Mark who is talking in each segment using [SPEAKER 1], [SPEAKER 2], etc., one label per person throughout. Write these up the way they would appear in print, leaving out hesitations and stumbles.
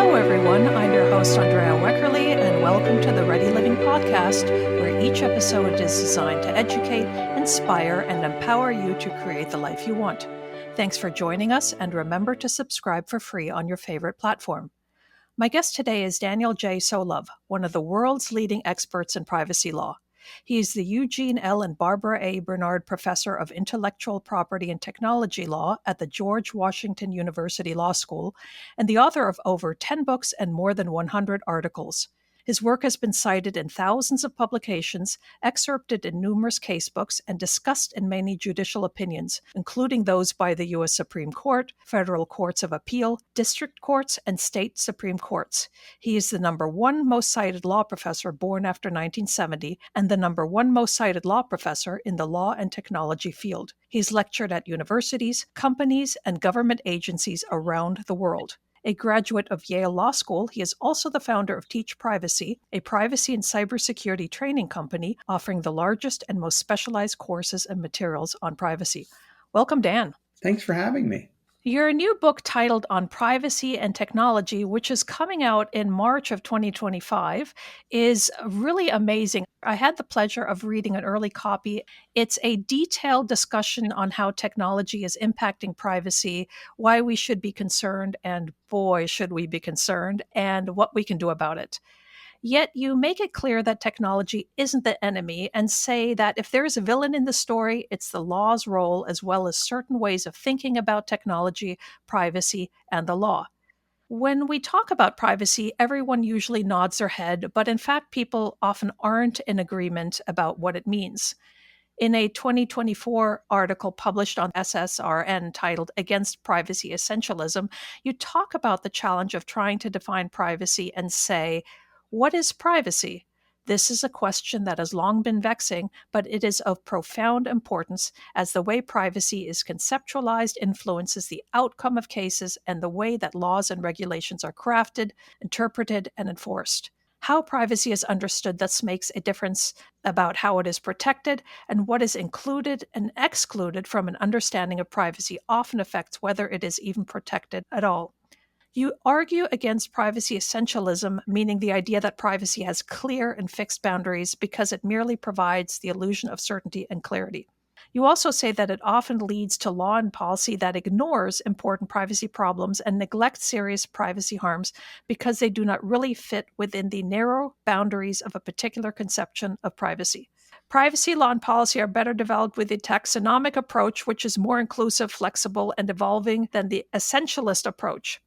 [SPEAKER 1] Hello, everyone. I'm your host, Andrea Weckerly, and welcome to the Ready Living Podcast, where each episode is designed to educate, inspire, and empower you to create the life you want. Thanks for joining us, and remember to subscribe for free on your favorite platform. My guest today is Daniel J. Solove, one of the world's leading experts in privacy law. He is the Eugene L. and Barbara A. Bernard Professor of Intellectual Property and Technology Law at the George Washington University Law School and the author of over 10 books and more than 100 articles. His work has been cited in thousands of publications, excerpted in numerous casebooks, and discussed in many judicial opinions, including those by the U.S. Supreme Court, federal courts of appeal, district courts, and state Supreme Courts. He is the number one most cited law professor born after 1970 and the number one most cited law professor in the law and technology field. He's lectured at universities, companies, and government agencies around the world. A graduate of Yale Law School, he is also the founder of Teach Privacy, a privacy and cybersecurity training company offering the largest and most specialized courses and materials on privacy. Welcome, Dan.
[SPEAKER 2] Thanks for having me.
[SPEAKER 1] Your new book titled On Privacy and Technology, which is coming out in March of 2025, is really amazing. I had the pleasure of reading an early copy. It's a detailed discussion on how technology is impacting privacy, why we should be concerned, and boy, should we be concerned, and what we can do about it. Yet you make it clear that technology isn't the enemy and say that if there is a villain in the story, it's the law's role as well as certain ways of thinking about technology, privacy, and the law. When we talk about privacy, everyone usually nods their head, but in fact, people often aren't in agreement about what it means. In a 2024 article published on SSRN titled Against Privacy Essentialism, you talk about the challenge of trying to define privacy and say, what is privacy? This is a question that has long been vexing, but it is of profound importance as the way privacy is conceptualized influences the outcome of cases and the way that laws and regulations are crafted, interpreted, and enforced. How privacy is understood thus makes a difference about how it is protected, and what is included and excluded from an understanding of privacy often affects whether it is even protected at all. You argue against privacy essentialism, meaning the idea that privacy has clear and fixed boundaries because it merely provides the illusion of certainty and clarity. You also say that it often leads to law and policy that ignores important privacy problems and neglects serious privacy harms because they do not really fit within the narrow boundaries of a particular conception of privacy. Privacy law and policy are better developed with the taxonomic approach, which is more inclusive, flexible, and evolving than the essentialist approach.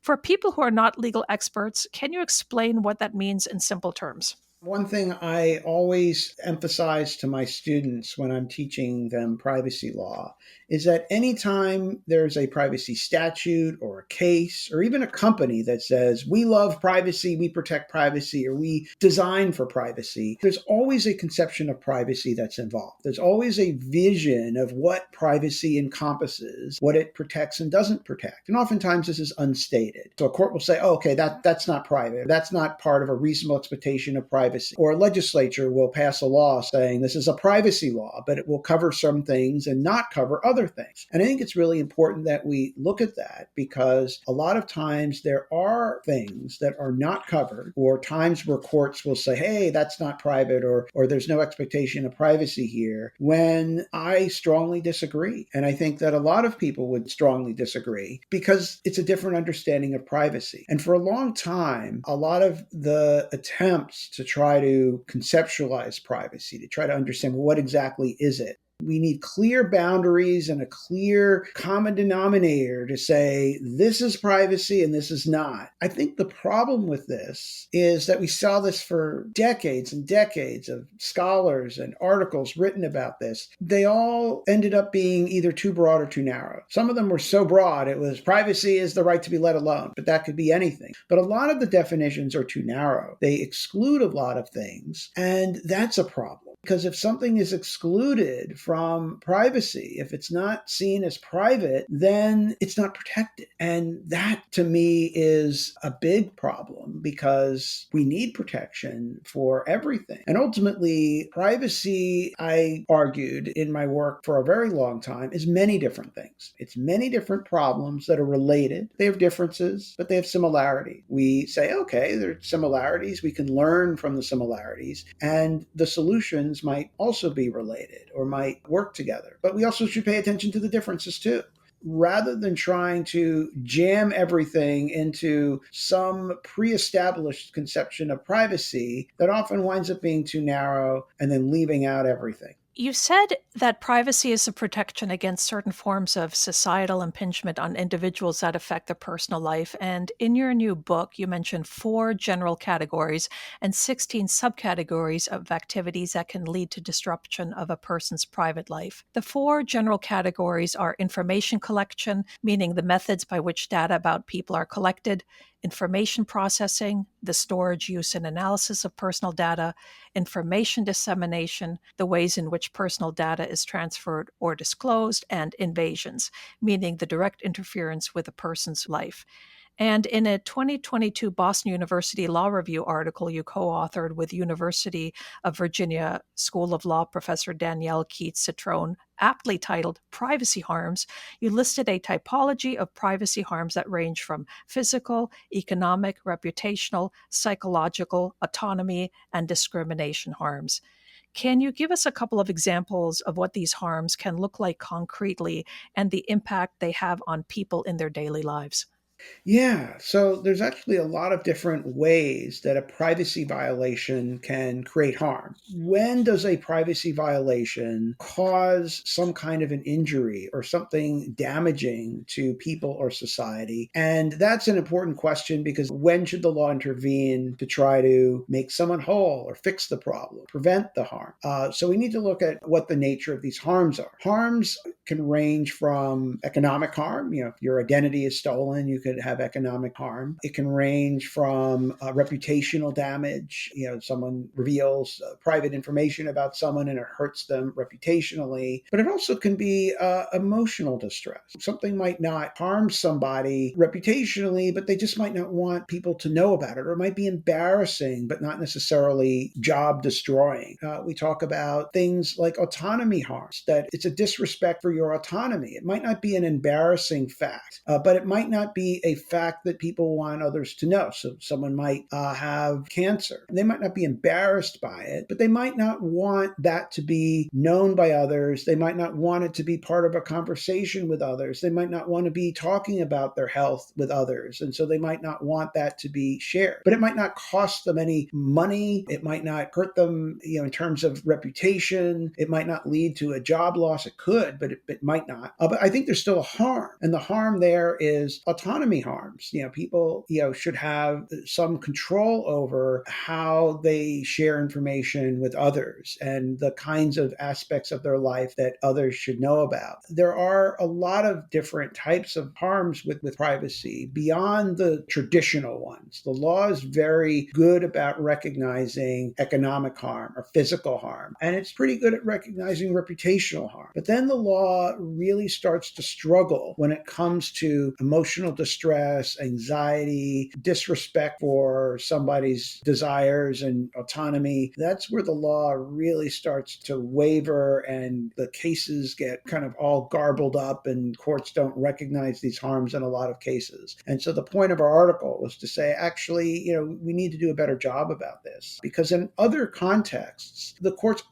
[SPEAKER 1] For people who are not legal experts, can you explain what that means in simple terms?
[SPEAKER 2] One thing I always emphasize to my students when I'm teaching them privacy law is that anytime there's a privacy statute or a case or even a company that says, we love privacy, we protect privacy, or we design for privacy, there's always a conception of privacy that's involved. There's always a vision of what privacy encompasses, what it protects and doesn't protect. And oftentimes this is unstated. So a court will say, oh, okay, that's not private. That's not part of a reasonable expectation of privacy. Or a legislature will pass a law saying this is a privacy law, but it will cover some things and not cover other things. And I think it's really important that we look at that because a lot of times there are things that are not covered or times where courts will say, hey, that's not private or there's no expectation of privacy here when I strongly disagree. And I think that a lot of people would strongly disagree because it's a different understanding of privacy. And for a long time, a lot of the attempts to try to conceptualize privacy, to try to understand what exactly is it. We need clear boundaries and a clear common denominator to say this is privacy and this is not. I think the problem with this is that we saw this for decades and decades of scholars and articles written about this. They all ended up being either too broad or too narrow. Some of them were so broad, it was privacy is the right to be let alone, but that could be anything. But a lot of the definitions are too narrow. They exclude a lot of things, and that's a problem. Because if something is excluded from privacy, if it's not seen as private, then it's not protected. And that to me is a big problem because we need protection for everything. And ultimately, privacy, I argued in my work for a very long time, is many different things. It's many different problems that are related. They have differences, but they have similarity. We say, okay, there are similarities. We can learn from the similarities, and the solutions might also be related or might work together. But we also should pay attention to the differences too, rather than trying to jam everything into some pre-established conception of privacy that often winds up being too narrow and then leaving out everything.
[SPEAKER 1] You said that privacy is a protection against certain forms of societal impingement on individuals that affect their personal life. And in your new book, you mentioned 4 general categories and 16 subcategories of activities that can lead to disruption of a person's private life. The 4 general categories are information collection, meaning the methods by which data about people are collected, information processing, the storage, use, and analysis of personal data, information dissemination, the ways in which personal data is transferred or disclosed, and invasions, meaning the direct interference with a person's life. And in a 2022 Boston University Law Review article you co authored with University of Virginia School of Law professor Danielle Keats Citrone, aptly titled Privacy Harms, you listed a typology of privacy harms that range from physical, economic, reputational, psychological, autonomy, and discrimination harms. Can you give us a couple of examples of what these harms can look like concretely and the impact they have on people in their daily lives?
[SPEAKER 2] Yeah, so there's actually a lot of different ways that a privacy violation can create harm. When does a privacy violation cause some kind of an injury or something damaging to people or society? And that's an important question because when should the law intervene to try to make someone whole or fix the problem, prevent the harm? So we need to look at what the nature of these harms are. Harms can range from economic harm. You know, if your identity is stolen, you could have economic harm. It can range from reputational damage. You know, someone reveals private information about someone and it hurts them reputationally. But it also can be emotional distress. Something might not harm somebody reputationally, but they just might not want people to know about it, or it might be embarrassing, but not necessarily job destroying. We talk about things like autonomy harms, that it's a disrespect for your autonomy. It might not be an embarrassing fact, but it might not be a fact that people want others to know. So someone might have cancer. They might not be embarrassed by it, but they might not want that to be known by others. They might not want it to be part of a conversation with others. They might not want to be talking about their health with others. And so they might not want that to be shared. But it might not cost them any money. It might not hurt them, in terms of reputation. It might not lead to a job loss. It could, but it might not. But I think there's still a harm. And the harm there is autonomy harms. People, should have some control over how they share information with others and the kinds of aspects of their life that others should know about. There are a lot of different types of harms with privacy beyond the traditional ones. The law is very good about recognizing economic harm or physical harm, and it's pretty good at recognizing reputational harm. But then the law really starts to struggle when it comes to emotional distress, anxiety, disrespect for somebody's desires and autonomy. That's where the law really starts to waver and the cases get kind of all garbled up and courts don't recognize these harms in a lot of cases. And so the point of our article was to say, actually, we need to do a better job about this, because in other contexts, the courts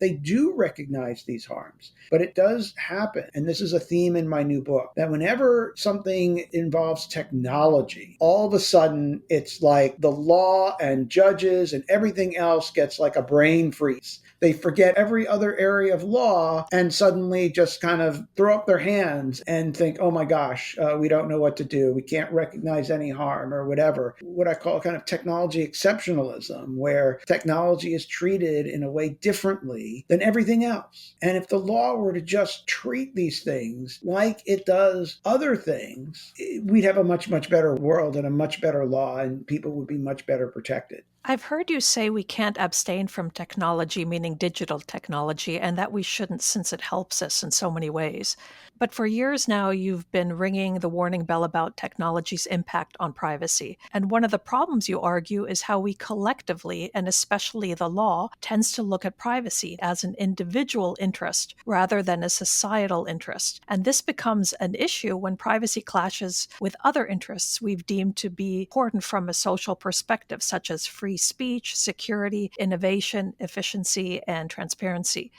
[SPEAKER 2] they do recognize these harms. But it does happen, and this is a theme in my new book, that whenever something involves technology, all of a sudden it's like the law and judges and everything else gets like a brain freeze. They forget every other area of law and suddenly just kind of throw up their hands and think, oh my gosh, we don't know what to do. We can't recognize any harm or whatever. What I call kind of technology exceptionalism, where technology is treated in a way differently than everything else. And if the law were to just treat these things like it does other things, we'd have a much, much better world and a much better law, and people would be much better protected.
[SPEAKER 1] I've heard you say we can't abstain from technology, meaning digital technology, and that we shouldn't since it helps us in so many ways. But for years now, you've been ringing the warning bell about technology's impact on privacy. And one of the problems you argue is how we collectively, and especially the law, tends to look at privacy as an individual interest rather than a societal interest. And this becomes an issue when privacy clashes with other interests we've deemed to be important from a social perspective, such as free speech, security, innovation, efficiency, and transparency.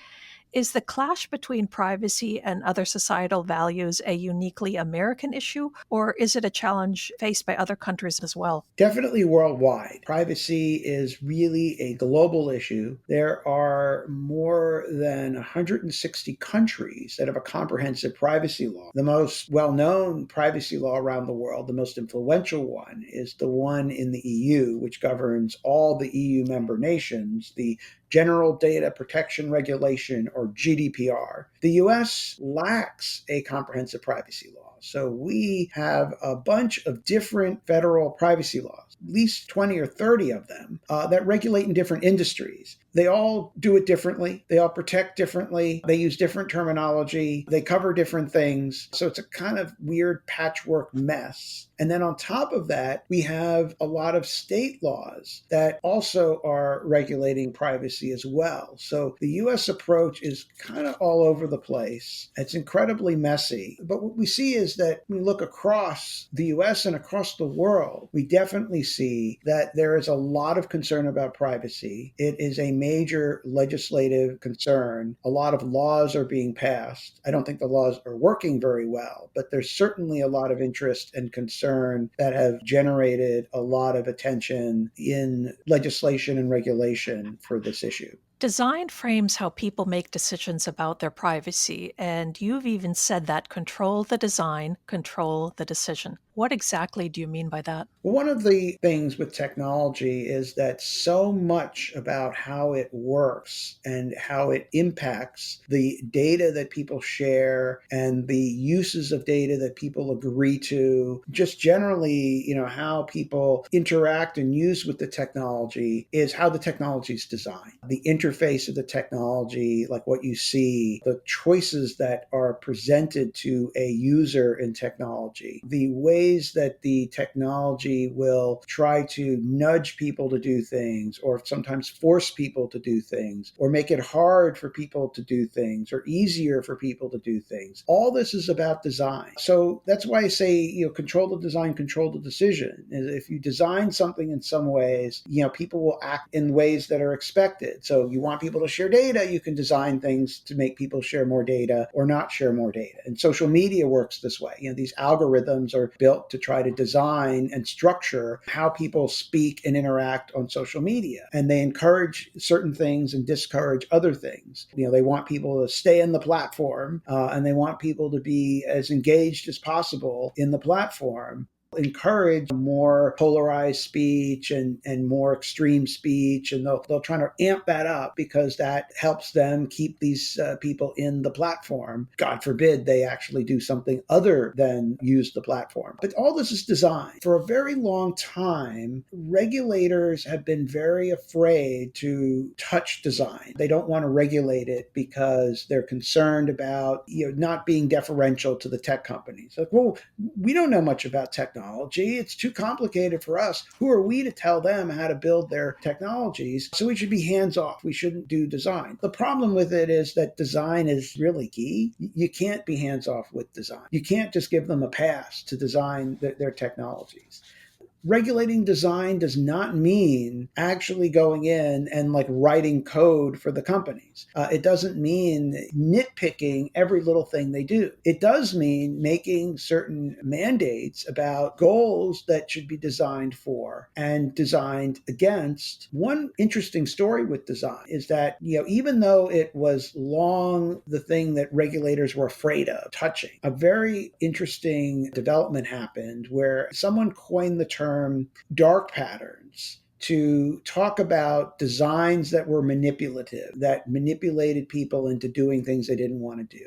[SPEAKER 1] Is the clash between privacy and other societal values a uniquely American issue, or is it a challenge faced by other countries as well?
[SPEAKER 2] Definitely worldwide. Privacy is really a global issue. There are more than 160 countries that have a comprehensive privacy law. The most well known privacy law around the world, the most influential one, is the one in the EU, which governs all the EU member nations, the General Data Protection Regulation, or GDPR. The US lacks a comprehensive privacy law. So we have a bunch of different federal privacy laws, at least 20 or 30 of them, that regulate in different industries. They all do it differently. They all protect differently. They use different terminology. They cover different things. So it's a kind of weird patchwork mess. And then on top of that, we have a lot of state laws that also are regulating privacy as well. So the US approach is kind of all over the place. It's incredibly messy. But what we see is that when we look across the US and across the world, we definitely see that there is a lot of concern about privacy. It is a major legislative concern. A lot of laws are being passed. I don't think the laws are working very well, but there's certainly a lot of interest and concern that have generated a lot of attention in legislation and regulation for this issue.
[SPEAKER 1] Design frames how people make decisions about their privacy, and you've even said that control the design, control the decision. What exactly do you mean by that?
[SPEAKER 2] Well, one of the things with technology is that so much about how it works and how it impacts the data that people share and the uses of data that people agree to, just generally, how people interact and use with the technology is how the technology is designed. The interface of the technology, like what you see, the choices that are presented to a user in technology, the ways that the technology will try to nudge people to do things, or sometimes force people to do things, or make it hard for people to do things, or easier for people to do things. All this is about design. So that's why I say, control the design, control the decision. If you design something in some ways, people will act in ways that are expected. So you want people to share data, you can design things to make people share more data or not share more data. And social media works this way. These algorithms are built to try to design and structure how people speak and interact on social media. And they encourage certain things and discourage other things. They want people to stay in the platform and they want people to be as engaged as possible in the platform. Encourage more polarized speech and more extreme speech, and they'll try to amp that up because that helps them keep these people in the platform. God forbid they actually do something other than use the platform. But all this is designed. For a very long time, regulators have been very afraid to touch design. They don't want to regulate it because they're concerned about not being deferential to the tech companies. Like, well, we don't know much about technology. It's too complicated for us. Who are we to tell them how to build their technologies? So we should be hands off. We shouldn't do design. The problem with it is that design is really key. You can't be hands off with design. You can't just give them a pass to design their technologies. Regulating design does not mean actually going in and writing code for the companies. It doesn't mean nitpicking every little thing they do. It does mean making certain mandates about goals that should be designed for and designed against. One interesting story with design is that, even though it was long the thing that regulators were afraid of touching, a very interesting development happened where someone coined the term dark patterns to talk about designs that were manipulative, that manipulated people into doing things they didn't want to do.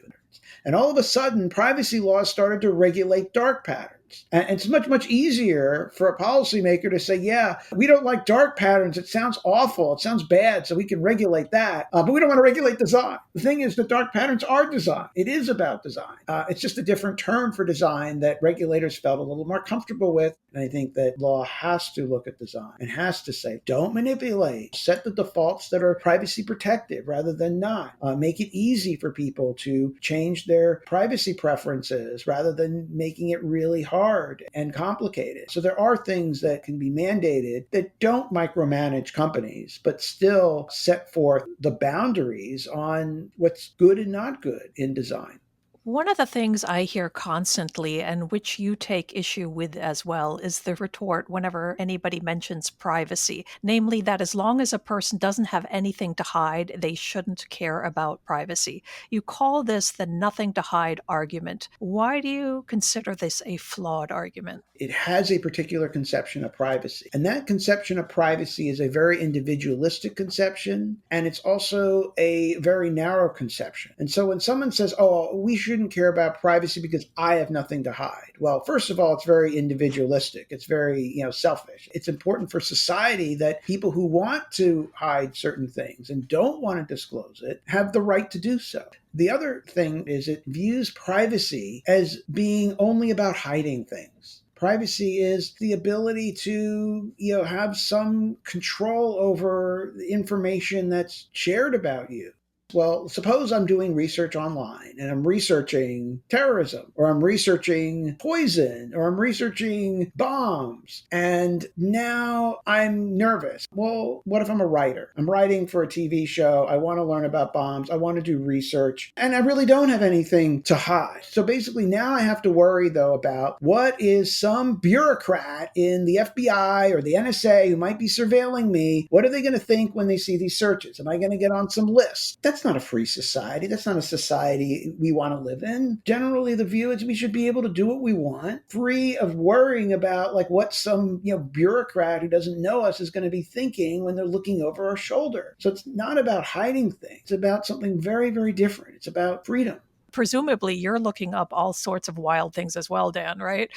[SPEAKER 2] And all of a sudden, privacy laws started to regulate dark patterns. patterns. And it's much, much easier for a policymaker to say, yeah, we don't like dark patterns. It sounds awful. It sounds bad. So we can regulate that. But we don't want to regulate design. The thing is that dark patterns are design. It is about design. It's just a different term for design that regulators felt a little more comfortable with. And I think that law has to look at design and has to say, don't manipulate. Set the defaults that are privacy protective rather than not. Make it easy for people to change their privacy preferences rather than making it really hard and complicated. So there are things that can be mandated that don't micromanage companies, but still set forth the boundaries on what's good and not good in design.
[SPEAKER 1] One of the things I hear constantly, and which you take issue with as well, is the retort whenever anybody mentions privacy, namely that as long as a person doesn't have anything to hide, they shouldn't care about privacy. You call this the nothing to hide argument. Why do you consider this a flawed argument?
[SPEAKER 2] It has a particular conception of privacy. And that conception of privacy is a very individualistic conception, and it's also a very narrow conception. And so when someone says, oh, we shouldn't care about privacy because I have nothing to hide. Well, first of all, it's very individualistic. It's very, selfish. It's important for society that people who want to hide certain things and don't want to disclose it have the right to do so. The other thing is it views privacy as being only about hiding things. Privacy is the ability to, have some control over the information that's shared about you. Well, suppose I'm doing research online and I'm researching terrorism, or I'm researching poison, or I'm researching bombs, and now I'm nervous. Well, what if I'm a writer? I'm writing for a TV show. I want to learn about bombs. I want to do research, and I really don't have anything to hide. So basically now I have to worry, though, about what is some bureaucrat in the FBI or the NSA who might be surveilling me. What are they going to think when they see these searches? Am I going to get on some lists? That's not a free society. That's not a society we want to live in. Generally, the view is we should be able to do what we want, free of worrying about like what some bureaucrat who doesn't know us is going to be thinking when they're looking over our shoulder. So it's not about hiding things. It's about something very, very different. It's about freedom.
[SPEAKER 1] Presumably, you're looking up all sorts of wild things as well, Dan, right?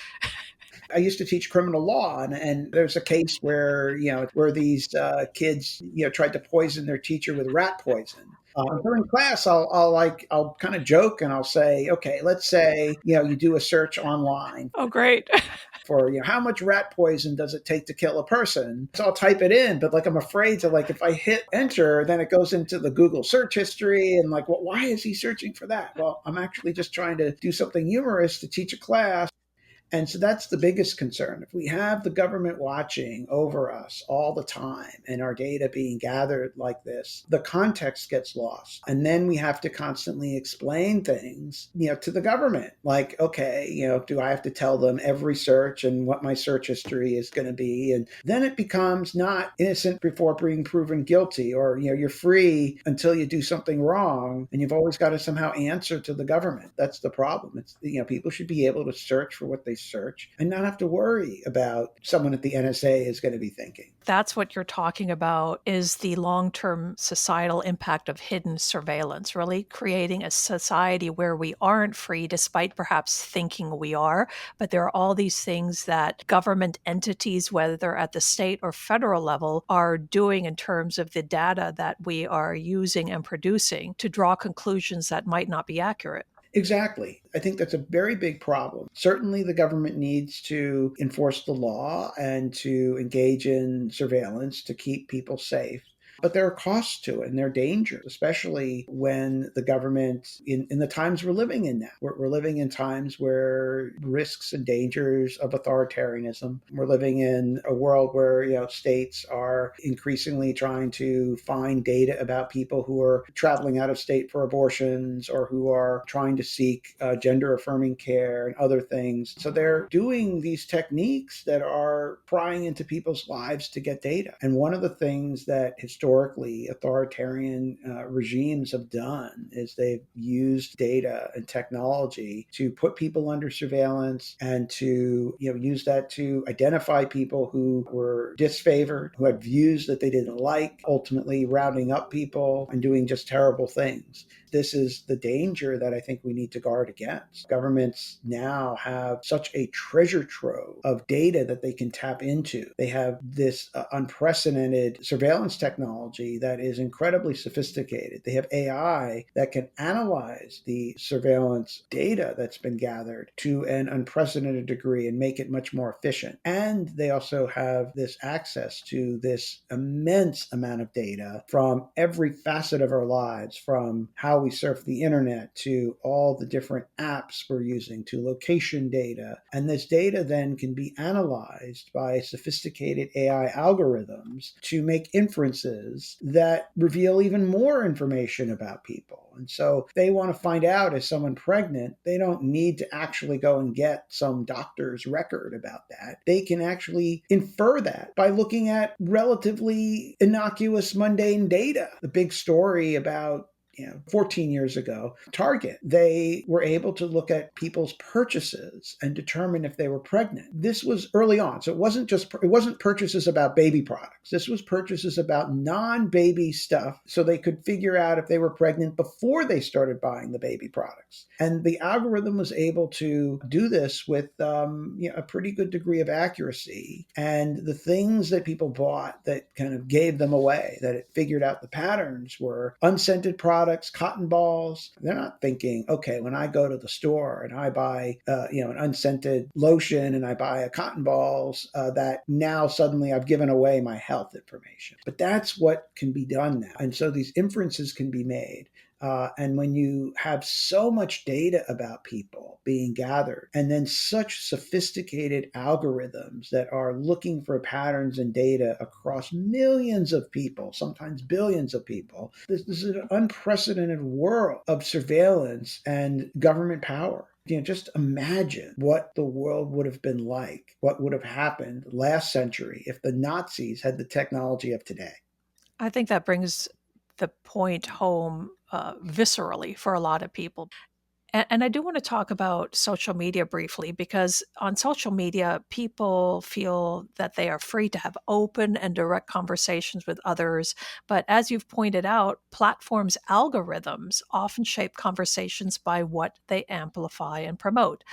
[SPEAKER 2] I used to teach criminal law, and there's a case where these kids tried to poison their teacher with rat poison. During class, I'll kind of joke and I'll say, okay, let's say you do a search online
[SPEAKER 1] Oh, great.
[SPEAKER 2] for how much rat poison does it take to kill a person. So I'll type it in, but I'm afraid to if I hit enter, then it goes into the Google search history and well, why is he searching for that? Well, I'm actually just trying to do something humorous to teach a class. And so that's the biggest concern. If we have the government watching over us all the time and our data being gathered like this, the context gets lost. And then we have to constantly explain things, to the government. Okay, do I have to tell them every search and what my search history is going to be? And then it becomes not innocent before being proven guilty, or, you're free until you do something wrong. And you've always got to somehow answer to the government. That's the problem. It's, people should be able to search for what they search and not have to worry about someone at the NSA is going to be thinking.
[SPEAKER 1] That's what you're talking about, is the long-term societal impact of hidden surveillance, really creating a society where we aren't free despite perhaps thinking we are. But there are all these things that government entities, whether they're at the state or federal level, are doing in terms of the data that we are using and producing to draw conclusions that might not be accurate.
[SPEAKER 2] Exactly. I think that's a very big problem. Certainly, the government needs to enforce the law and to engage in surveillance to keep people safe. But there are costs to it and there are dangers, especially when the government, in the times we're living in now, we're living in times where risks and dangers of authoritarianism. We're living in a world where, states are increasingly trying to find data about people who are traveling out of state for abortions or who are trying to seek gender affirming care and other things. So they're doing these techniques that are prying into people's lives to get data. And one of the things that historically authoritarian regimes have done is they've used data and technology to put people under surveillance and to use that to identify people who were disfavored, who had views that they didn't like, ultimately rounding up people and doing just terrible things. this is the danger that I think we need to guard against. Governments now have such a treasure trove of data that they can tap into. They have this unprecedented surveillance technology that is incredibly sophisticated. They have AI that can analyze the surveillance data that's been gathered to an unprecedented degree and make it much more efficient. And they also have this access to this immense amount of data from every facet of our lives, from how we surf the internet to all the different apps we're using to location data. And this data then can be analyzed by sophisticated AI algorithms to make inferences that reveal even more information about people. And so if they want to find out, is someone pregnant, they don't need to actually go and get some doctor's record about that. They can actually infer that by looking at relatively innocuous, mundane data. The big story about 14 years ago, Target, they were able to look at people's purchases and determine if they were pregnant. This was early on. So it wasn't purchases about baby products. This was purchases about non-baby stuff so they could figure out if they were pregnant before they started buying the baby products. And the algorithm was able to do this with a pretty good degree of accuracy. And the things that people bought that kind of gave them away, that it figured out the patterns, were unscented products, cotton balls. They're not thinking, okay, when I go to the store and I buy, an unscented lotion and I buy a cotton balls, that now suddenly I've given away my health information. But that's what can be done now. And so these inferences can be made. And when you have so much data about people being gathered, and then such sophisticated algorithms that are looking for patterns and data across millions of people, sometimes billions of people, this is an unprecedented world of surveillance and government power. Just imagine what the world would have been like, what would have happened last century if the Nazis had the technology of today.
[SPEAKER 1] I think that brings the point home viscerally for a lot of people. And I do want to talk about social media briefly because on social media, people feel that they are free to have open and direct conversations with others. But as you've pointed out, platforms' algorithms often shape conversations by what they amplify and promote.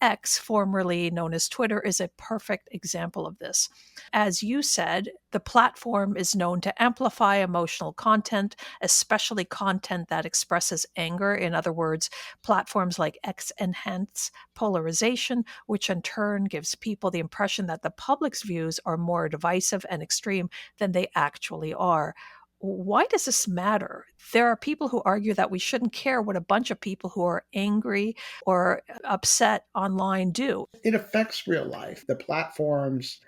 [SPEAKER 1] X, formerly known as Twitter, is a perfect example of this. As you said, the platform is known to amplify emotional content, especially content that expresses anger. In other words, platforms like X enhance polarization, which in turn gives people the impression that the public's views are more divisive and extreme than they actually are. Why does this matter? There are people who argue that we shouldn't care what a bunch of people who are angry or upset online do.
[SPEAKER 2] It affects real life. The platforms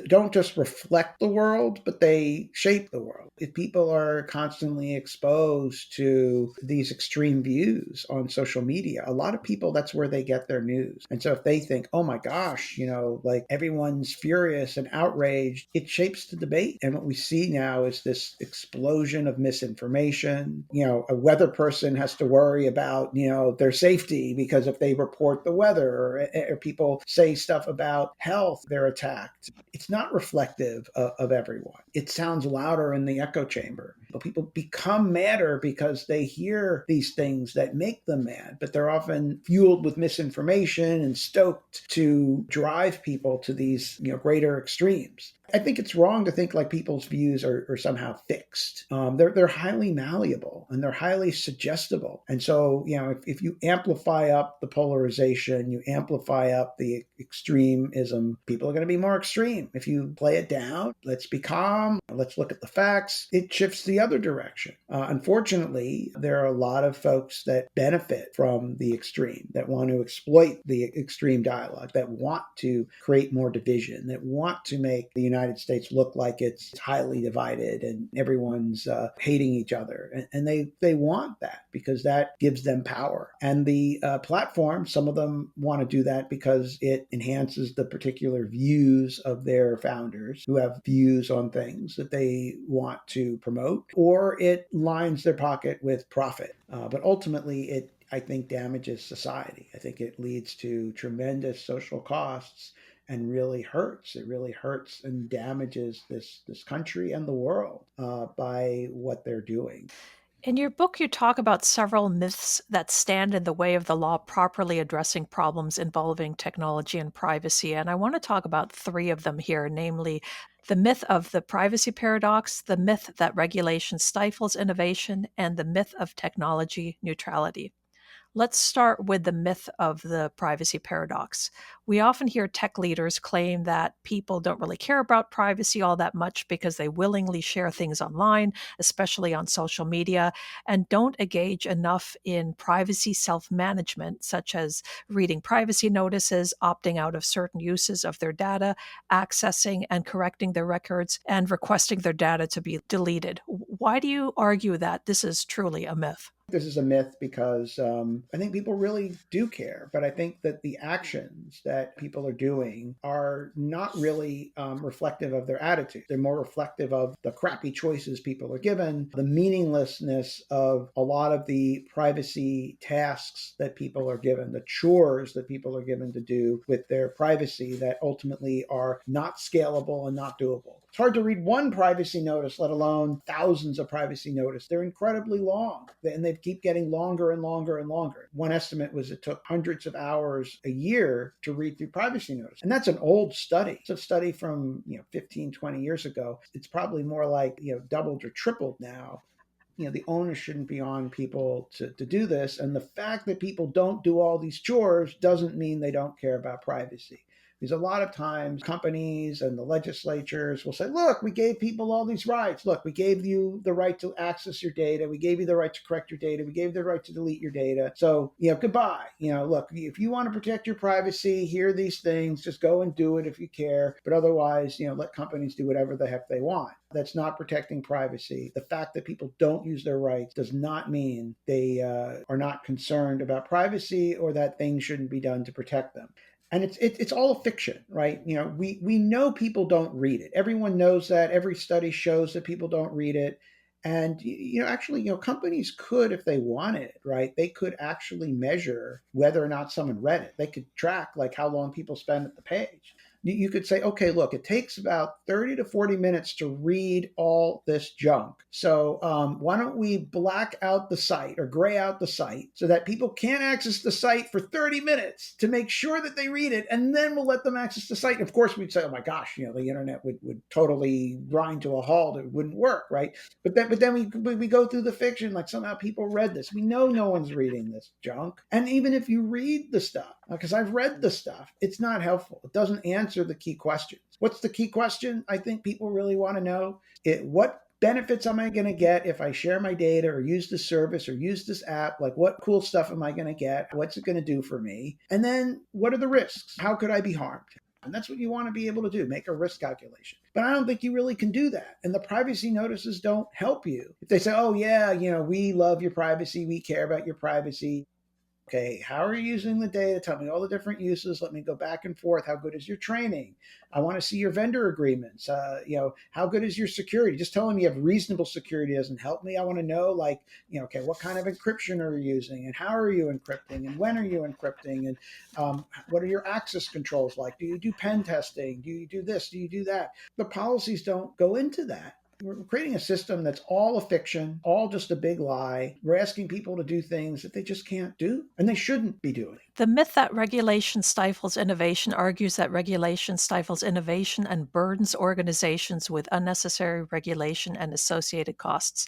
[SPEAKER 2] don't just reflect the world, but they shape the world. If people are constantly exposed to these extreme views on social media, a lot of people, that's where they get their news. And so if they think, oh my gosh, like everyone's furious and outraged, it shapes the debate. And what we see now is this explosion of misinformation. A weather person has to worry about, their safety because if they report the weather, or people say stuff about health, they're attacked. It's not reflective of everyone. It sounds louder in the echo chamber. But people become madder because they hear these things that make them mad, but they're often fueled with misinformation and stoked to drive people to these greater extremes. I think it's wrong to think like people's views are somehow fixed. They're highly malleable and they're highly suggestible. And so, if you amplify up the polarization, you amplify up the extremism, people are going to be more extreme. If you play it down, let's be calm, let's look at the facts, it shifts the other direction. Unfortunately, there are a lot of folks that benefit from the extreme, that want to exploit the extreme dialogue, that want to create more division, that want to make the United States look like it's highly divided and everyone's hating each other. And they want that because that gives them power. And the platform, some of them want to do that because it enhances the particular views of their founders who have views on things that they want to promote, or it lines their pocket with profit. But ultimately, I think, damages society. I think it leads to tremendous social costs and really hurts. It really hurts and damages this country and the world by what they're doing.
[SPEAKER 1] In your book, you talk about several myths that stand in the way of the law properly addressing problems involving technology and privacy. And I want to talk about three of them here, namely the myth of the privacy paradox, the myth that regulation stifles innovation, and the myth of technology neutrality. Let's start with the myth of the privacy paradox. We often hear tech leaders claim that people don't really care about privacy all that much because they willingly share things online, especially on social media, and don't engage enough in privacy self management, such as reading privacy notices, opting out of certain uses of their data, accessing and correcting their records, and requesting their data to be deleted. Why do you argue that this is truly a myth?
[SPEAKER 2] This is a myth because I think people really do care, but I think that the actions that people are doing are not really reflective of their attitude. They're more reflective of the crappy choices people are given, the meaninglessness of a lot of the privacy tasks that people are given, the chores that people are given to do with their privacy that ultimately are not scalable and not doable. It's hard to read one privacy notice, let alone thousands of privacy notices. They're incredibly long, and they keep getting longer and longer and longer. One estimate was it took hundreds of hours a year to read through privacy notices. And that's an old study. It's a study from 15, 20 years ago. It's probably more like doubled or tripled now. The onus shouldn't be on people to do this. And the fact that people don't do all these chores doesn't mean they don't care about privacy. Because a lot of times companies and the legislatures will say, look, we gave people all these rights. Look, we gave you the right to access your data. We gave you the right to correct your data. We gave you the right to delete your data. So, goodbye. Look, if you want to protect your privacy, here are these things. Just go and do it if you care. But otherwise, let companies do whatever the heck they want. That's not protecting privacy. The fact that people don't use their rights does not mean they are not concerned about privacy or that things shouldn't be done to protect them. And it's all a fiction, right? We know people don't read it. Everyone knows that. Every study shows that people don't read it. And actually, companies could, if they wanted, right? They could actually measure whether or not someone read it. They could track like how long people spend at the page. You could say, okay, look, it takes about 30 to 40 minutes to read all this junk. So why don't we black out the site or gray out the site so that people can't access the site for 30 minutes to make sure that they read it, and then we'll let them access the site. And of course, we'd say, oh my gosh, the internet would totally grind to a halt. It wouldn't work, right? But then we go through the fiction like somehow people read this. We know no one's reading this junk. And even if you read the stuff, because I've read the stuff, it's not helpful. It doesn't answer the key questions. What's the key question? I think people really want to know what benefits am I going to get if I share my data or use this service or use this app? Like, what cool stuff am I going to get? What's it going to do for me? And then what are the risks? How could I be harmed? And that's what you want to be able to do, make a risk calculation. But I don't think you really can do that. And the privacy notices don't help you. If they say, oh, yeah, we love your privacy, we care about your privacy. Okay, how are you using the data? Tell me all the different uses. Let me go back and forth. How good is your training? I want to see your vendor agreements. How good is your security? Just telling me you have reasonable security doesn't help me. I want to know, okay, what kind of encryption are you using, and how are you encrypting, and when are you encrypting, and what are your access controls like? Do you do pen testing? Do you do this? Do you do that? The policies don't go into that. We're creating a system that's all a fiction, all just a big lie. We're asking people to do things that they just can't do and they shouldn't be doing.
[SPEAKER 1] The myth that regulation stifles innovation argues that regulation stifles innovation and burdens organizations with unnecessary regulation and associated costs.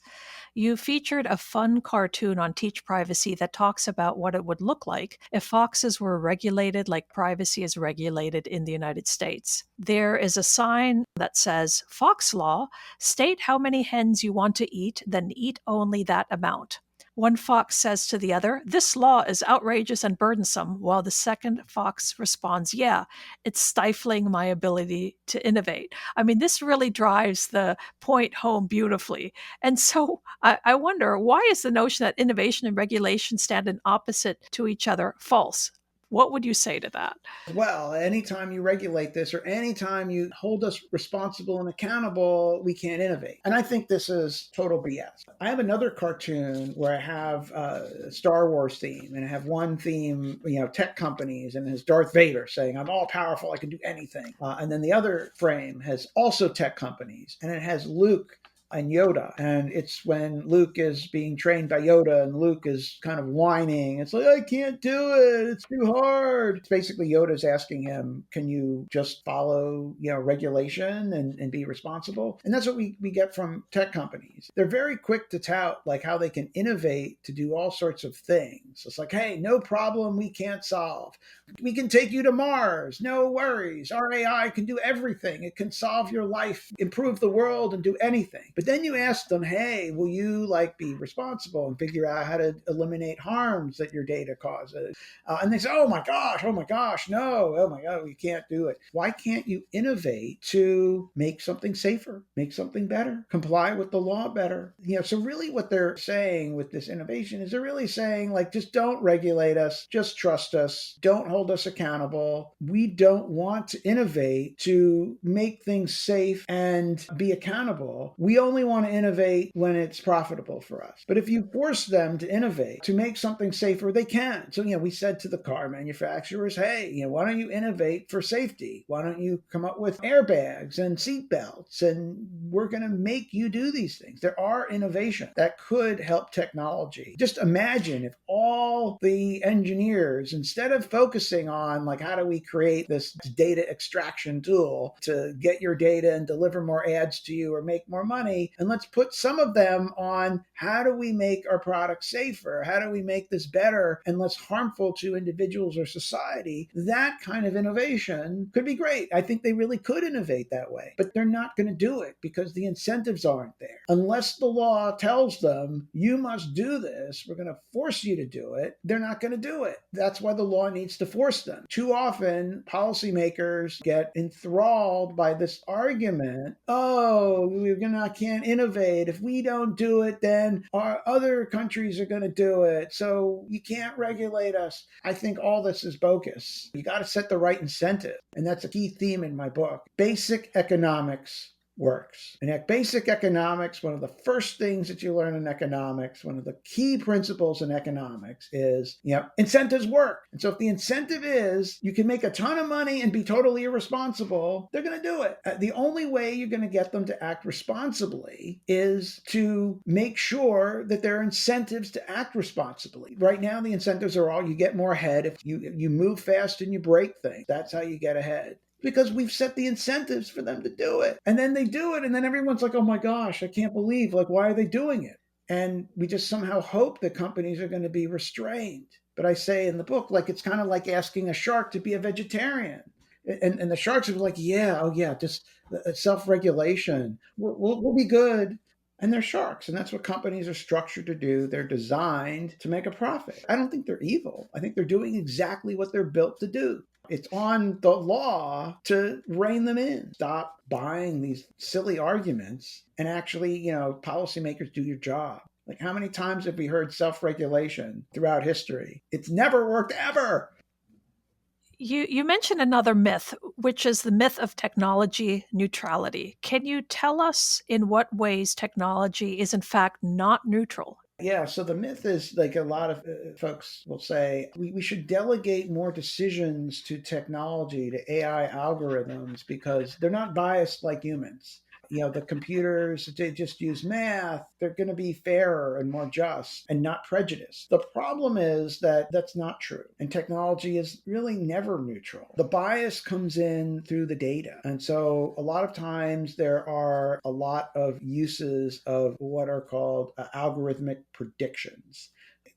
[SPEAKER 1] You featured a fun cartoon on Teach Privacy that talks about what it would look like if foxes were regulated like privacy is regulated in the United States. There is a sign that says, Fox Law, state how many hens you want to eat, then eat only that amount. One fox says to the other, this law is outrageous and burdensome, while the second fox responds, yeah, it's stifling my ability to innovate. I mean, this really drives the point home beautifully. And so I wonder, why is the notion that innovation and regulation stand in opposite to each other false? What would you say to that?
[SPEAKER 2] Well, anytime you regulate this or anytime you hold us responsible and accountable, we can't innovate. And I think this is total BS. I have another cartoon where I have a Star Wars theme, and I have one theme, tech companies, and it has Darth Vader saying, I'm all powerful, I can do anything. And then the other frame has also tech companies, and it has Luke and Yoda. And it's when Luke is being trained by Yoda and Luke is kind of whining. It's like, I can't do it. It's too hard. It's basically Yoda's asking him, can you just follow, regulation and be responsible? And that's what we get from tech companies. They're very quick to tout like how they can innovate to do all sorts of things. It's like, hey, no problem we can't solve. We can take you to Mars. No worries. Our AI can do everything. It can solve your life, improve the world, and do anything. But then you ask them, hey, will you be responsible and figure out how to eliminate harms that your data causes? And they say, oh my gosh, no, oh my God, we can't do it. Why can't you innovate to make something safer, make something better, comply with the law better? So really what they're saying with this innovation is they're really saying, just don't regulate us, just trust us, don't hold us accountable. We don't want to innovate to make things safe and be accountable. We only want to innovate when it's profitable for us. But if you force them to innovate, to make something safer, they can. So, we said to the car manufacturers, hey, why don't you innovate for safety? Why don't you come up with airbags and seat belts? And we're going to make you do these things. There are innovations that could help technology. Just imagine if all the engineers, instead of focusing on how do we create this data extraction tool to get your data and deliver more ads to you or make more money, and let's put some of them on how do we make our products safer? How do we make this better and less harmful to individuals or society? That kind of innovation could be great. I think they really could innovate that way, but they're not going to do it because the incentives aren't there. Unless the law tells them you must do this, we're going to force you to do it, they're not going to do it. That's why the law needs to force them. Too often, policymakers get enthralled by this argument, oh, can't innovate. If we don't do it, then our other countries are going to do it. So you can't regulate us. I think all this is bogus. You got to set the right incentive. And that's a key theme in my book. Basic economics works. And at basic economics, one of the first things that you learn in economics, one of the key principles in economics is, incentives work. And so if the incentive is you can make a ton of money and be totally irresponsible, they're going to do it. The only way you're going to get them to act responsibly is to make sure that there are incentives to act responsibly. Right now, the incentives are all you get more ahead. If you move fast and you break things, that's how you get ahead. Because we've set the incentives for them to do it. And then they do it. And then everyone's like, oh my gosh, I can't believe, why are they doing it? And we just somehow hope that companies are going to be restrained. But I say in the book, it's kind of like asking a shark to be a vegetarian. And the sharks are like, yeah, oh yeah, just self-regulation. We'll be good. And they're sharks. And that's what companies are structured to do. They're designed to make a profit. I don't think they're evil. I think they're doing exactly what they're built to do. It's on the law to rein them in. Stop buying these silly arguments and actually, policymakers do your job. How many times have we heard self-regulation throughout history? It's never worked ever.
[SPEAKER 1] You mentioned another myth, which is the myth of technology neutrality. Can you tell us in what ways technology is in fact not neutral?
[SPEAKER 2] Yeah, so the myth is a lot of folks will say we should delegate more decisions to technology, to AI algorithms, because they're not biased like humans. The computers, they just use math. They're going to be fairer and more just and not prejudiced. The problem is that that's not true. And technology is really never neutral. The bias comes in through the data. And so a lot of times there are a lot of uses of what are called algorithmic predictions.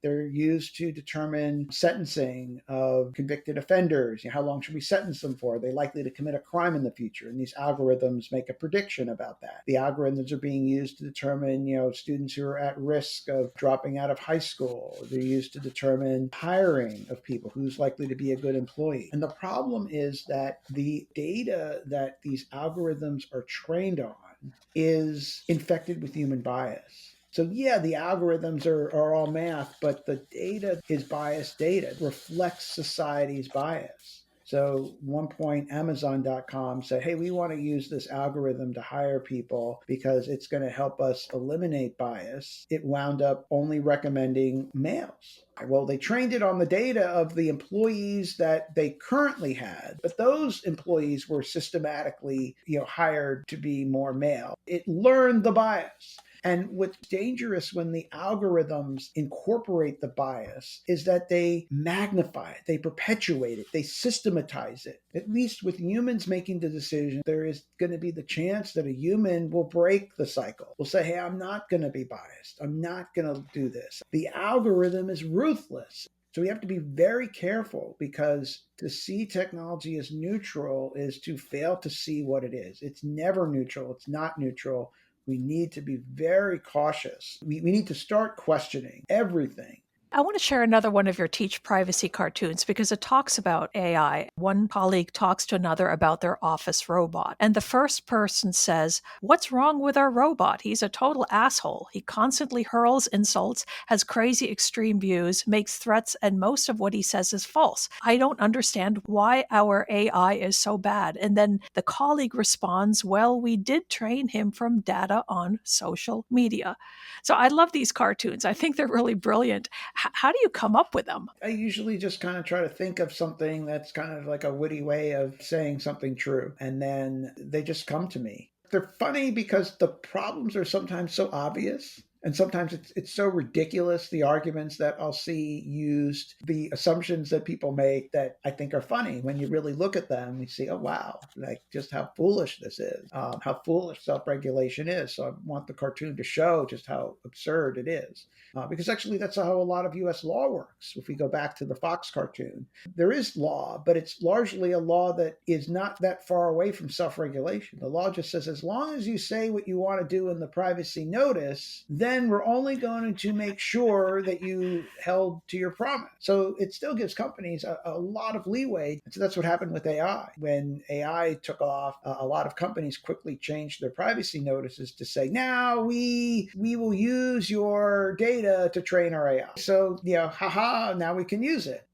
[SPEAKER 2] They're used to determine sentencing of convicted offenders. How long should we sentence them for? Are they likely to commit a crime in the future? And these algorithms make a prediction about that. The algorithms are being used to determine, students who are at risk of dropping out of high school. They're used to determine hiring of people, who's likely to be a good employee. And the problem is that the data that these algorithms are trained on is infected with human bias. So yeah, the algorithms are all math, but the data is biased data. It reflects society's bias. So, one point, Amazon.com said, hey, we want to use this algorithm to hire people because it's going to help us eliminate bias. It wound up only recommending males. Well, they trained it on the data of the employees that they currently had, but those employees were systematically, hired to be more male. It learned the bias. And what's dangerous when the algorithms incorporate the bias is that they magnify it, they perpetuate it, they systematize it. At least with humans making the decision, there is going to be the chance that a human will break the cycle. Will say, hey, I'm not going to be biased. I'm not going to do this. The algorithm is ruthless. So we have to be very careful, because to see technology as neutral is to fail to see what it is. It's never neutral. It's not neutral. We need to be very cautious. We need to start questioning everything.
[SPEAKER 1] I want to share another one of your Teach Privacy cartoons because it talks about AI. One colleague talks to another about their office robot. And the first person says, "What's wrong with our robot? He's a total asshole. He constantly hurls insults, has crazy extreme views, makes threats, and most of what he says is false. I don't understand why our AI is so bad." And then the colleague responds, "Well, we did train him from data on social media." So I love these cartoons. I think they're really brilliant. How do you come up with them?
[SPEAKER 2] I usually just kind of try to think of something that's kind of like a witty way of saying something true, and then they just come to me. They're funny because the problems are sometimes so obvious. And sometimes it's so ridiculous, the arguments that I'll see used, the assumptions that people make that I think are funny. When you really look at them, you see, oh, wow, like just how foolish this is, how foolish self-regulation is. So I want the cartoon to show just how absurd it is. Because actually, that's how a lot of US law works. If we go back to the Fox cartoon, there is law, but it's largely a law that is not that far away from self-regulation. The law just says, as long as you say what you want to do in the privacy notice, then we're only going to make sure that you held to your promise. So it still gives companies a lot of leeway. And so that's what happened with AI. When AI took off, a lot of companies quickly changed their privacy notices to say, now we will use your data to train our AI. So, haha, now we can use it.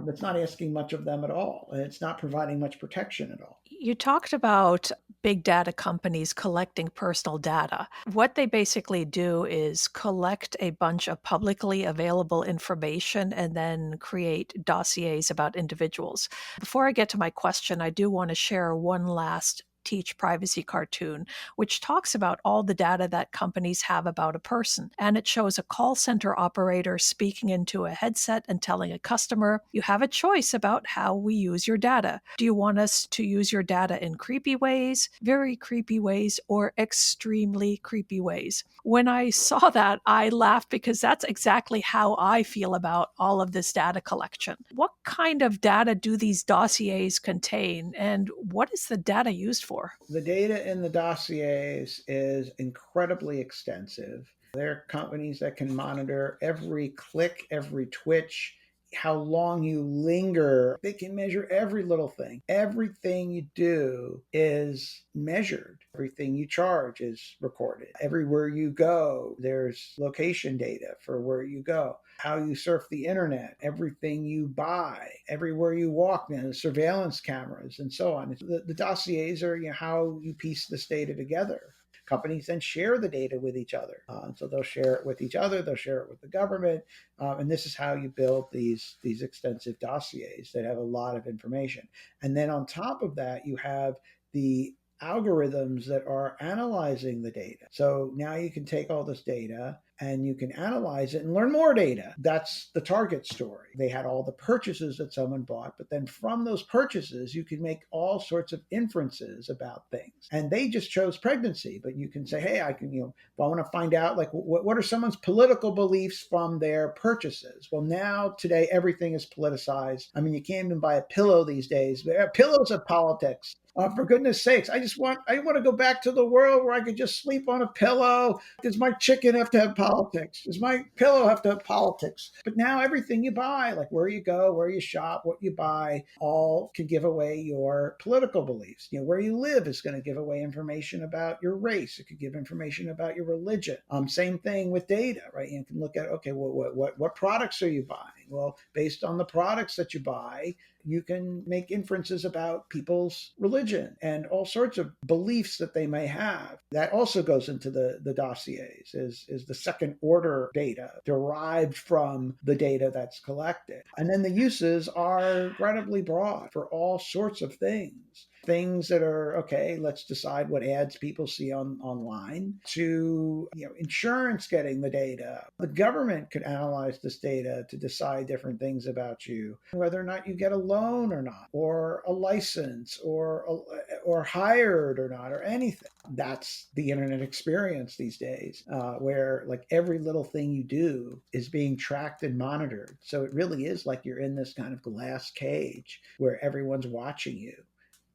[SPEAKER 2] It's not asking much of them at all, and it's not providing much protection at all.
[SPEAKER 1] You talked about big data companies collecting personal data. What they basically do is collect a bunch of publicly available information and then create dossiers about individuals. Before I get to my question, I do want to share one last Teach Privacy cartoon, which talks about all the data that companies have about a person. And it shows a call center operator speaking into a headset and telling a customer, "You have a choice about how we use your data. Do you want us to use your data in creepy ways, very creepy ways, or extremely creepy ways?" When I saw that, I laughed because that's exactly how I feel about all of this data collection. What kind of data do these dossiers contain, and what is the data used for?
[SPEAKER 2] The data in the dossiers is incredibly extensive. There are companies that can monitor every click, every twitch, how long you linger. They can measure every little thing. Everything you do is measured. Everything you charge is recorded. Everywhere you go, there's location data for where you go. How you surf the internet, everything you buy, everywhere you walk, surveillance cameras, and so on. The dossiers are how you piece this data together. Companies then share the data with each other. So they'll share it with each other, they'll share it with the government, and this is how you build these extensive dossiers that have a lot of information. And then on top of that, you have the algorithms that are analyzing the data. So now you can take all this data and you can analyze it and learn more data. That's the Target story. They had all the purchases that someone bought, but then from those purchases, you can make all sorts of inferences about things. And they just chose pregnancy, but you can say, hey, I can, if I want to find out, like, what are someone's political beliefs from their purchases? Well, now today, everything is politicized. I mean, you can't even buy a pillow these days. Pillows of politics. For goodness sakes, I want to go back to the world where I could just sleep on a pillow. Does my chicken have to have politics? Does my pillow have to have politics? But now everything you buy, like where you go, where you shop, what you buy, all can give away your political beliefs. Where you live is going to give away information about your race. It could give information about your religion. Same thing with data, right? You can look at, okay, what products are you buying? Well, based on the products that you buy, You can make inferences about people's religion and all sorts of beliefs that they may have. That also goes into the dossiers, is the second order data derived from the data that's collected. And then the uses are incredibly broad for all sorts of things. Things that are, okay, let's decide what ads people see online, to insurance getting the data. The government could analyze this data to decide different things about you, whether or not you get a loan or not, or a license, or hired or not, or anything. That's the internet experience these days, where like every little thing you do is being tracked and monitored. So it really is like you're in this kind of glass cage where everyone's watching you.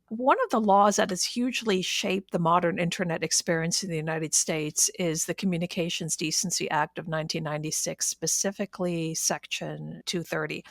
[SPEAKER 1] One of the laws that has hugely shaped the modern internet experience in the United States is the Communications Decency Act of 1996, specifically Section 230.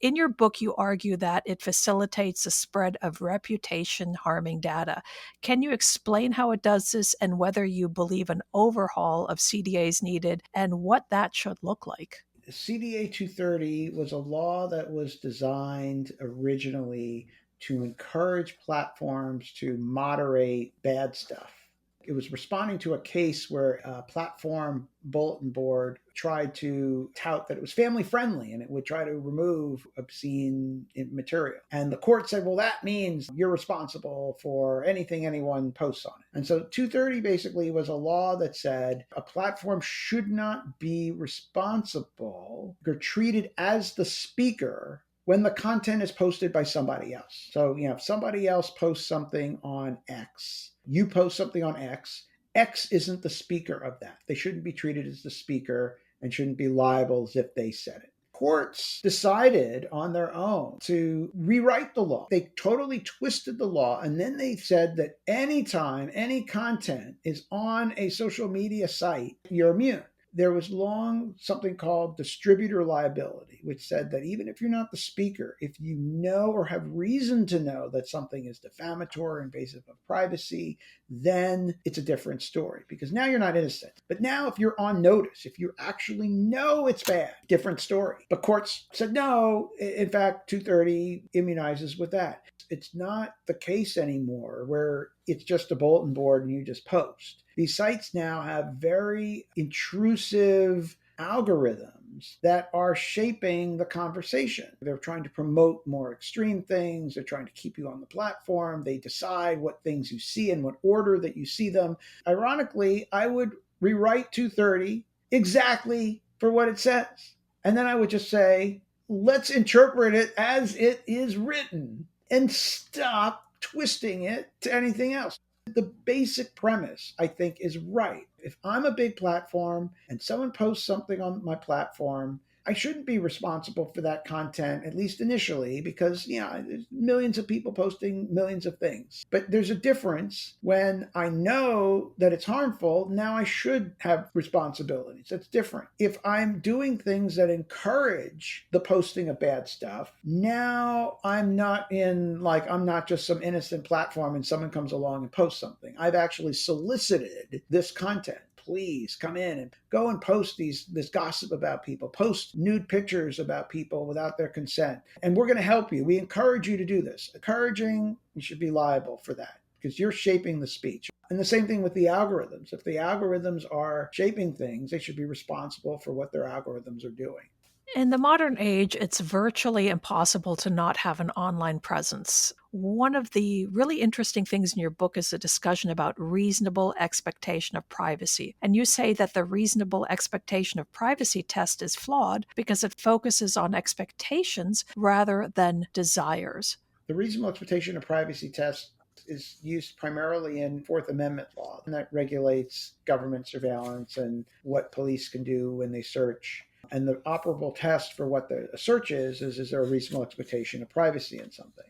[SPEAKER 1] In your book, you argue that it facilitates the spread of reputation harming data. Can you explain how it does this and whether you believe an overhaul of CDA is needed and what that should look like?
[SPEAKER 2] CDA 230 was a law that was designed originally to encourage platforms to moderate bad stuff. It was responding to a case where a platform bulletin board tried to tout that it was family friendly and it would try to remove obscene material. And the court said, well, that means you're responsible for anything anyone posts on it. And so 230 basically was a law that said a platform should not be responsible or treated as the speaker when the content is posted by somebody else. So, if somebody else posts something on X, you post something on X, X isn't the speaker of that. They shouldn't be treated as the speaker and shouldn't be liable as if they said it. Courts decided on their own to rewrite the law. They totally twisted the law, and then they said that anytime any content is on a social media site, you're immune. There was long something called distributor liability, which said that even if you're not the speaker, if you know or have reason to know that something is defamatory, invasive of privacy, then it's a different story because now you're not innocent. But now if you're on notice, if you actually know it's bad, different story. But courts said no. In fact, 230 immunizes with that. It's not the case anymore where it's just a bulletin board and you just post. These sites now have very intrusive algorithms that are shaping the conversation. They're trying to promote more extreme things. They're trying to keep you on the platform. They decide what things you see and what order that you see them. Ironically, I would rewrite 230 exactly for what it says. And then I would just say, let's interpret it as it is written and stop twisting it to anything else. The basic premise, I think, is right. If I'm a big platform and someone posts something on my platform, I shouldn't be responsible for that content, at least initially, because, there's millions of people posting millions of things. But there's a difference when I know that it's harmful. Now I should have responsibilities. That's different. If I'm doing things that encourage the posting of bad stuff, now I'm not I'm not just some innocent platform and someone comes along and posts something. I've actually solicited this content. Please come in and go and post this gossip about people, post nude pictures about people without their consent. And we're going to help you. We encourage you to do this. Encouraging, you should be liable for that because you're shaping the speech. And the same thing with the algorithms. If the algorithms are shaping things, they should be responsible for what their algorithms are doing.
[SPEAKER 1] In the modern age, it's virtually impossible to not have an online presence. One of the really interesting things in your book is a discussion about reasonable expectation of privacy. And you say that the reasonable expectation of privacy test is flawed because it focuses on expectations rather than desires.
[SPEAKER 2] The reasonable expectation of privacy test is used primarily in Fourth Amendment law, and that regulates government surveillance and what police can do when they search. And the operable test for what the search is there a reasonable expectation of privacy in something?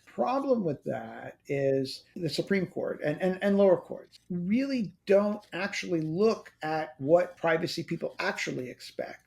[SPEAKER 2] Problem with that is the Supreme Court and lower courts really don't actually look at what privacy people actually expect.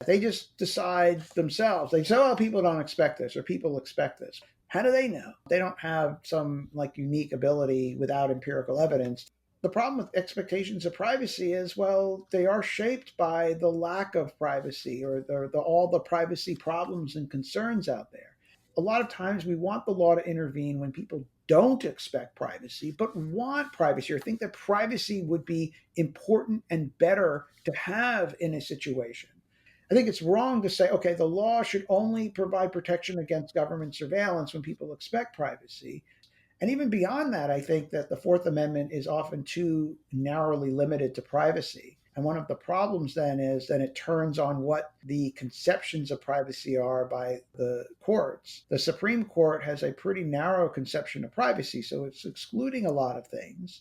[SPEAKER 2] They just decide themselves. They say, oh, people don't expect this or people expect this. How do they know? They don't have some unique ability without empirical evidence. The problem with expectations of privacy is, well, they are shaped by the lack of privacy or all the privacy problems and concerns out there. A lot of times we want the law to intervene when people don't expect privacy, but want privacy or think that privacy would be important and better to have in a situation. I think it's wrong to say, okay, the law should only provide protection against government surveillance when people expect privacy. And even beyond that, I think that the Fourth Amendment is often too narrowly limited to privacy. And one of the problems then is that it turns on what the conceptions of privacy are by the courts. The Supreme Court has a pretty narrow conception of privacy, so it's excluding a lot of things,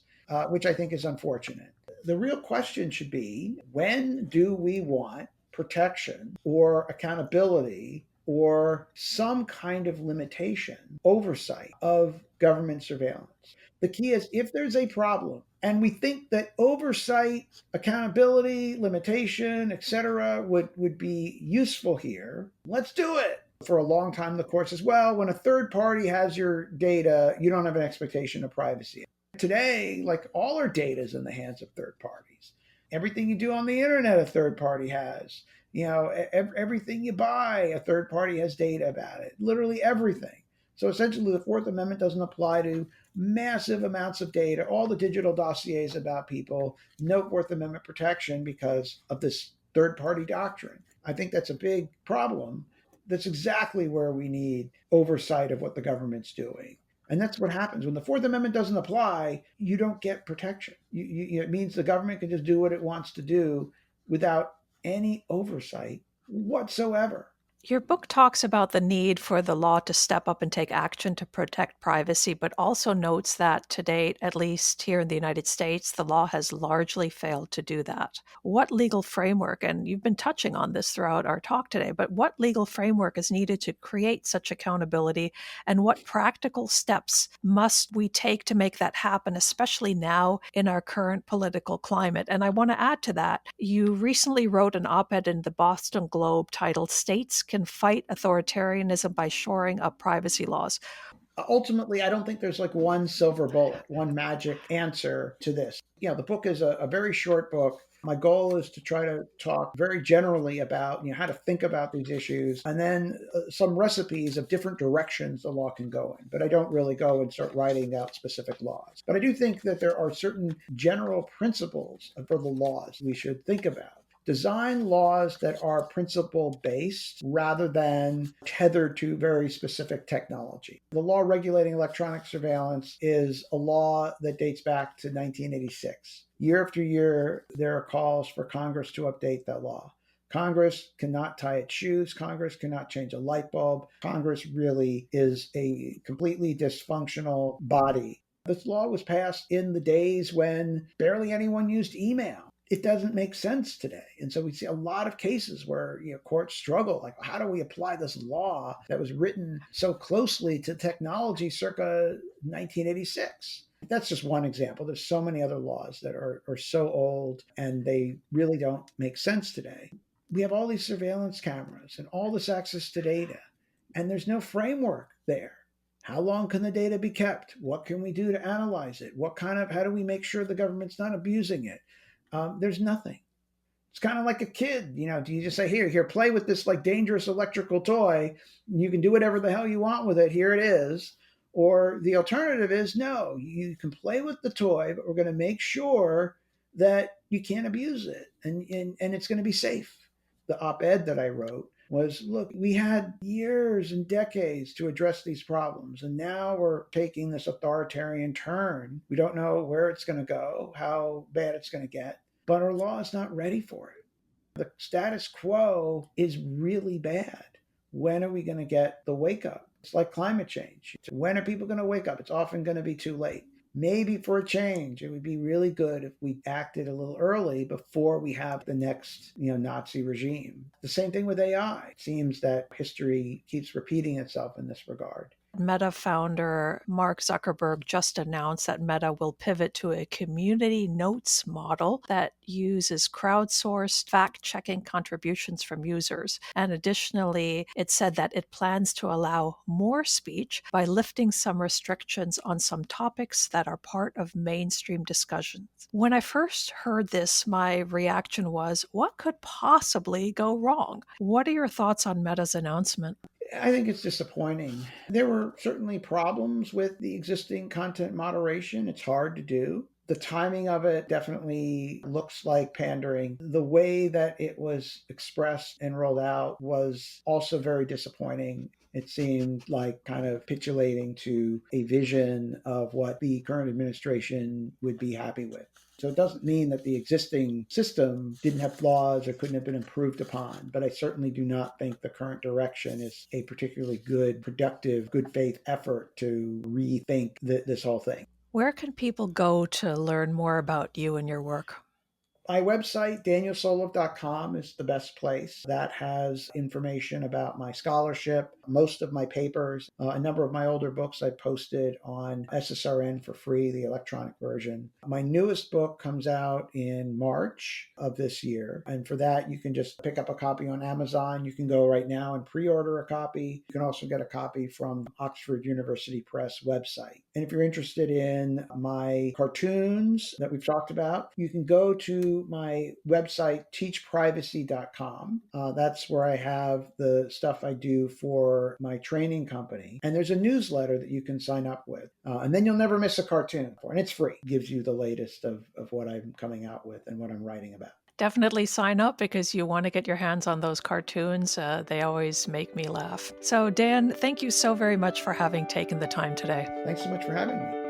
[SPEAKER 2] which I think is unfortunate. The real question should be, when do we want protection or accountability or some kind of limitation, oversight of government surveillance? The key is, if there's a problem and we think that oversight, accountability, limitation, etc., would be useful here, let's do it. For a long time, the court says, well, when a third party has your data, you don't have an expectation of privacy. Today, like, all our data is in the hands of third parties. Everything you do on the internet, a third party has. Everything you buy, a third party has data about it. Literally everything. So essentially, the Fourth Amendment doesn't apply to massive amounts of data, all the digital dossiers about people, no Fourth Amendment protection because of this third party doctrine. I think that's a big problem. That's exactly where we need oversight of what the government's doing. And that's what happens. When the Fourth Amendment doesn't apply, you don't get protection. It means the government can just do what it wants to do without any oversight whatsoever.
[SPEAKER 1] Your book talks about the need for the law to step up and take action to protect privacy, but also notes that to date, at least here in the United States, the law has largely failed to do that. What legal framework, and you've been touching on this throughout our talk today, but what legal framework is needed to create such accountability, and what practical steps must we take to make that happen, especially now in our current political climate? And I want to add to that, you recently wrote an op-ed in the Boston Globe titled "States Can Fight Authoritarianism by Shoring Up Privacy Laws."
[SPEAKER 2] Ultimately, I don't think there's like one silver bullet, one magic answer to this. The book is a very short book. My goal is to try to talk very generally about how to think about these issues, and then some recipes of different directions the law can go in. But I don't really go and start writing out specific laws. But I do think that there are certain general principles for the laws we should think about. Design laws that are principle based rather than tethered to very specific technology. The law regulating electronic surveillance is a law that dates back to 1986. Year after year, there are calls for Congress to update that law. Congress cannot tie its shoes. Congress cannot change a light bulb. Congress really is a completely dysfunctional body. This law was passed in the days when barely anyone used email. It doesn't make sense today. And so we see a lot of cases where courts struggle. Like, how do we apply this law that was written so closely to technology circa 1986? That's just one example. There's so many other laws that are so old and they really don't make sense today. We have all these surveillance cameras and all this access to data, and there's no framework there. How long can the data be kept? What can we do to analyze it? How do we make sure the government's not abusing it? There's nothing. It's kind of like a kid. Do you just say, here, play with this like dangerous electrical toy. You can do whatever the hell you want with it. Here it is. Or the alternative is, no, you can play with the toy, but we're going to make sure that you can't abuse it, and it's going to be safe. The op-ed that I wrote was, look, we had years and decades to address these problems, and now we're taking this authoritarian turn. We don't know where it's going to go, how bad it's going to get, but our law is not ready for it. The status quo is really bad. When are we going to get the wake up? It's like climate change. When are people going to wake up? It's often going to be too late. Maybe for a change, it would be really good if we acted a little early before we have the next, Nazi regime. The same thing with AI. It seems that history keeps repeating itself in this regard.
[SPEAKER 1] Meta founder Mark Zuckerberg just announced that Meta will pivot to a community notes model that uses crowdsourced fact-checking contributions from users. And additionally, it said that it plans to allow more speech by lifting some restrictions on some topics that are part of mainstream discussions. When I first heard this, my reaction was, what could possibly go wrong? What are your thoughts on Meta's announcement?
[SPEAKER 2] I think it's disappointing. There were certainly problems with the existing content moderation. It's hard to do. The timing of it definitely looks like pandering. The way that it was expressed and rolled out was also very disappointing. It seemed like kind of capitulating to a vision of what the current administration would be happy with. So it doesn't mean that the existing system didn't have flaws or couldn't have been improved upon, but I certainly do not think the current direction is a particularly good, productive, good faith effort to rethink this whole thing.
[SPEAKER 1] Where can people go to learn more about you and your work?
[SPEAKER 2] My website, danielsolove.com, is the best place. That has information about my scholarship, most of my papers, a number of my older books I posted on SSRN for free, the electronic version. My newest book comes out in March of this year. And for that, you can just pick up a copy on Amazon. You can go right now and pre order a copy. You can also get a copy from Oxford University Press website. And if you're interested in my cartoons that we've talked about, you can go to my website, teachprivacy.com. That's where I have the stuff I do for my training company. And there's a newsletter that you can sign up with. And then you'll never miss a cartoon. And it's free. It gives you the latest of what I'm coming out with and what I'm writing about.
[SPEAKER 1] Definitely sign up because you want to get your hands on those cartoons. They always make me laugh. So, Dan, thank you so very much for having taken the time today.
[SPEAKER 2] Thanks so much for having me.